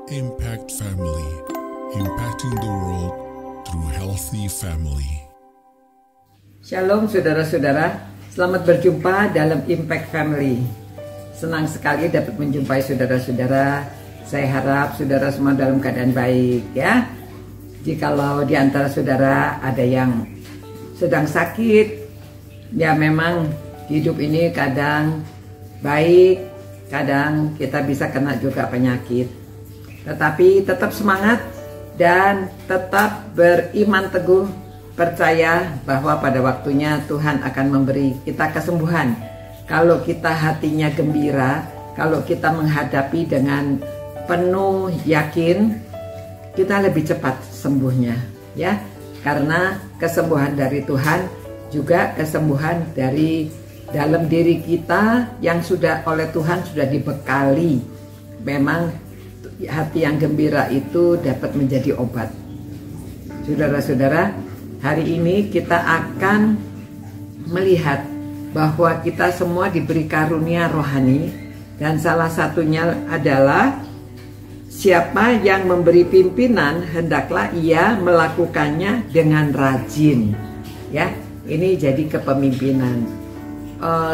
Impact Family, impacting the world through healthy family. Shalom saudara-saudara, selamat berjumpa dalam Impact Family. Senang sekali dapat menjumpai saudara-saudara. Saya harap saudara semua dalam keadaan baik ya. Jikalau di antara saudara ada yang sedang sakit, ya memang hidup ini kadang baik, kadang kita bisa kena juga penyakit. Tetapi tetap semangat dan tetap beriman teguh, percaya bahwa pada waktunya Tuhan akan memberi kita kesembuhan. Kalau kita hatinya gembira, kalau kita menghadapi dengan penuh yakin, kita lebih cepat sembuhnya ya. Karena kesembuhan dari Tuhan juga kesembuhan dari dalam diri kita yang sudah oleh Tuhan sudah dibekali. Memang hati yang gembira itu dapat menjadi obat. Saudara-saudara, hari ini kita akan melihat bahwa kita semua diberi karunia rohani, dan salah satunya adalah siapa yang memberi pimpinan hendaklah ia melakukannya dengan rajin. Ya, ini jadi kepemimpinan.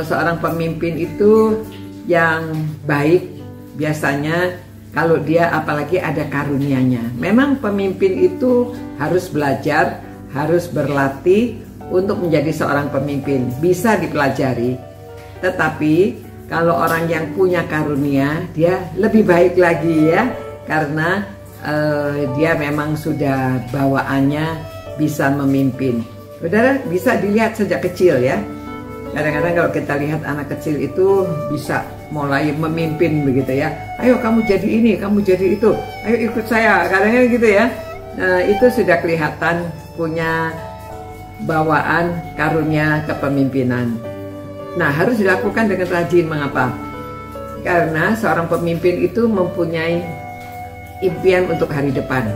Seorang pemimpin itu yang baik biasanya kalau dia apalagi ada karunianya. Memang pemimpin itu harus belajar, harus berlatih untuk menjadi seorang pemimpin. Bisa dipelajari. Tetapi kalau orang yang punya karunia, dia lebih baik lagi ya. Karena dia memang sudah bawaannya bisa memimpin. Saudara, bisa dilihat sejak kecil ya. Kadang-kadang kalau kita lihat anak kecil itu bisa mulai memimpin begitu ya. Ayo kamu jadi ini, kamu jadi itu. Ayo ikut saya, kadang-kadang gitu ya. Nah, itu sudah kelihatan punya bawaan karunia kepemimpinan. Nah, harus dilakukan dengan rajin. Mengapa? Karena seorang pemimpin itu mempunyai impian untuk hari depan.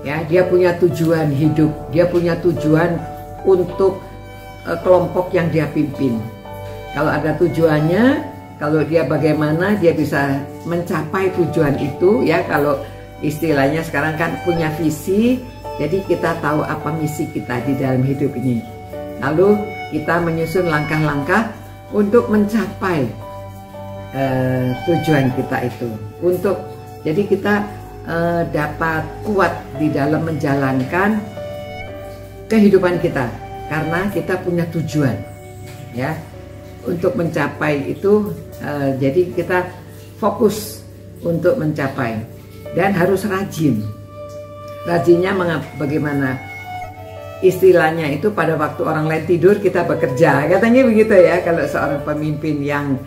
Ya, dia punya tujuan hidup, dia punya tujuan untuk kelompok yang dia pimpin. Kalau ada tujuannya, kalau dia bagaimana dia bisa mencapai tujuan itu ya. Kalau istilahnya sekarang kan punya visi, jadi kita tahu apa misi kita di dalam hidup ini. Lalu kita menyusun langkah-langkah untuk mencapai tujuan kita itu. Jadi kita dapat kuat di dalam menjalankan kehidupan kita. Karena kita punya tujuan ya untuk mencapai itu, jadi kita fokus untuk mencapai dan harus rajin. Rajinnya bagaimana? Istilahnya itu pada waktu orang lain tidur kita bekerja, katanya begitu ya. Kalau seorang pemimpin yang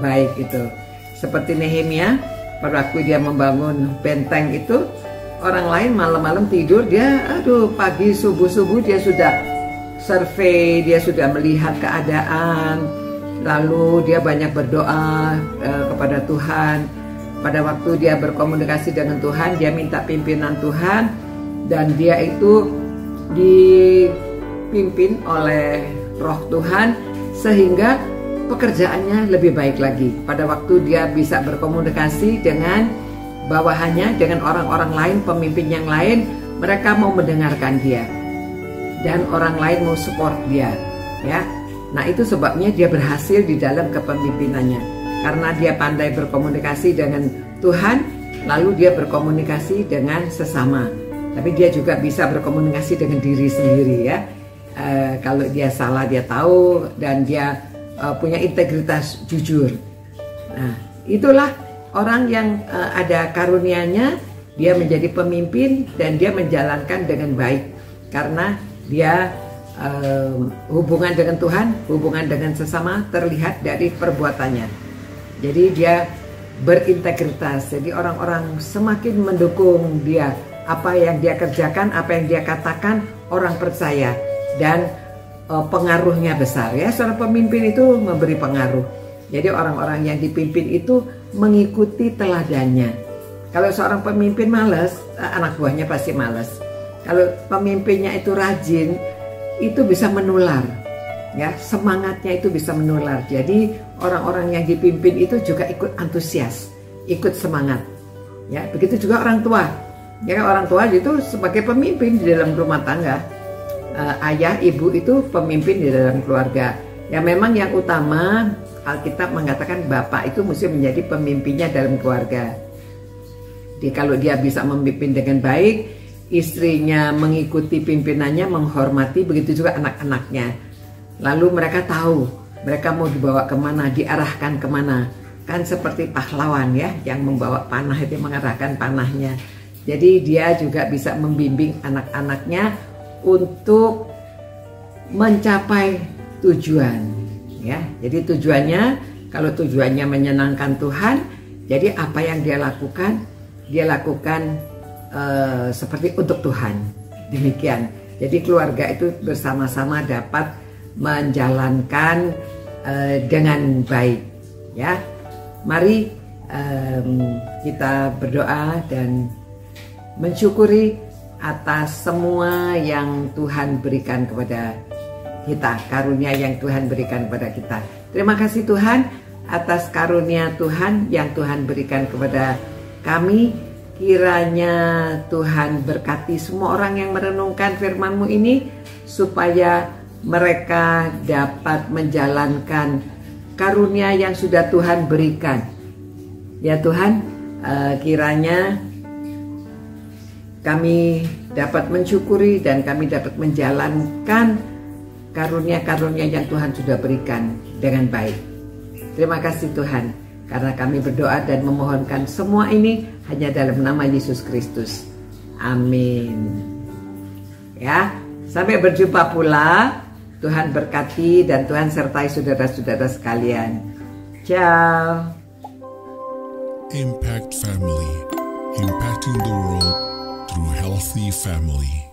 baik itu seperti Nehemia, pada waktu dia membangun benteng itu, orang lain malam-malam tidur, dia pagi subuh-subuh dia sudah survei, dia sudah melihat keadaan, lalu dia banyak berdoa kepada Tuhan. Pada waktu dia berkomunikasi dengan Tuhan, dia minta pimpinan Tuhan, dan dia itu dipimpin oleh Roh Tuhan sehingga pekerjaannya lebih baik lagi. Pada waktu dia bisa berkomunikasi dengan bawahannya, dengan orang-orang lain, pemimpin yang lain, mereka mau mendengarkan dia. Dan orang lain mau support dia ya. Nah, itu sebabnya dia berhasil di dalam kepemimpinannya, karena dia pandai berkomunikasi dengan Tuhan, lalu dia berkomunikasi dengan sesama, tapi dia juga bisa berkomunikasi dengan diri sendiri ya. Kalau dia salah dia tahu, dan dia punya integritas jujur. Nah, itulah orang yang ada karunianya, dia menjadi pemimpin dan dia menjalankan dengan baik, karena dia hubungan dengan Tuhan, hubungan dengan sesama terlihat dari perbuatannya. Jadi dia berintegritas. Jadi orang-orang semakin mendukung dia. Apa yang dia kerjakan, apa yang dia katakan, orang percaya. Dan pengaruhnya besar ya. Seorang pemimpin itu memberi pengaruh. Jadi orang-orang yang dipimpin itu mengikuti teladannya. Kalau seorang pemimpin malas, anak buahnya pasti malas. Kalau pemimpinnya itu rajin, itu bisa menular ya, semangatnya itu bisa menular. Jadi orang-orang yang dipimpin itu juga ikut antusias, ikut semangat. Ya, begitu juga orang tua. Ya, orang tua itu sebagai pemimpin di dalam rumah tangga. Ayah, ibu itu pemimpin di dalam keluarga. Ya, memang yang utama Alkitab mengatakan bapak itu mesti menjadi pemimpinnya dalam keluarga. Jadi kalau dia bisa memimpin dengan baik, istrinya mengikuti pimpinannya, menghormati, begitu juga anak-anaknya. Lalu mereka tahu mereka mau dibawa kemana, diarahkan kemana. Kan seperti pahlawan ya, yang membawa panah itu mengarahkan panahnya. Jadi dia juga bisa membimbing anak-anaknya untuk mencapai tujuan. Ya, jadi tujuannya, kalau tujuannya menyenangkan Tuhan, jadi apa yang dia lakukan seperti untuk Tuhan. Demikian. Jadi keluarga itu bersama-sama dapat menjalankan dengan baik. Ya, mari kita berdoa dan mensyukuri atas semua yang Tuhan berikan kepada kita, karunia yang Tuhan berikan kepada kita. Terima kasih Tuhan atas karunia Tuhan yang Tuhan berikan kepada kami. Kiranya Tuhan berkati semua orang yang merenungkan firman-Mu ini, supaya mereka dapat menjalankan karunia yang sudah Tuhan berikan. Ya Tuhan, kiranya kami dapat mensyukuri dan kami dapat menjalankan karunia-karunia yang Tuhan sudah berikan dengan baik. Terima kasih Tuhan, karena kami berdoa dan memohonkan semua ini hanya dalam nama Yesus Kristus. Amin. Ya, sampai berjumpa pula. Tuhan berkati dan Tuhan sertai saudara-saudara sekalian. Ciao. Impact Family, impacting the world through healthy family.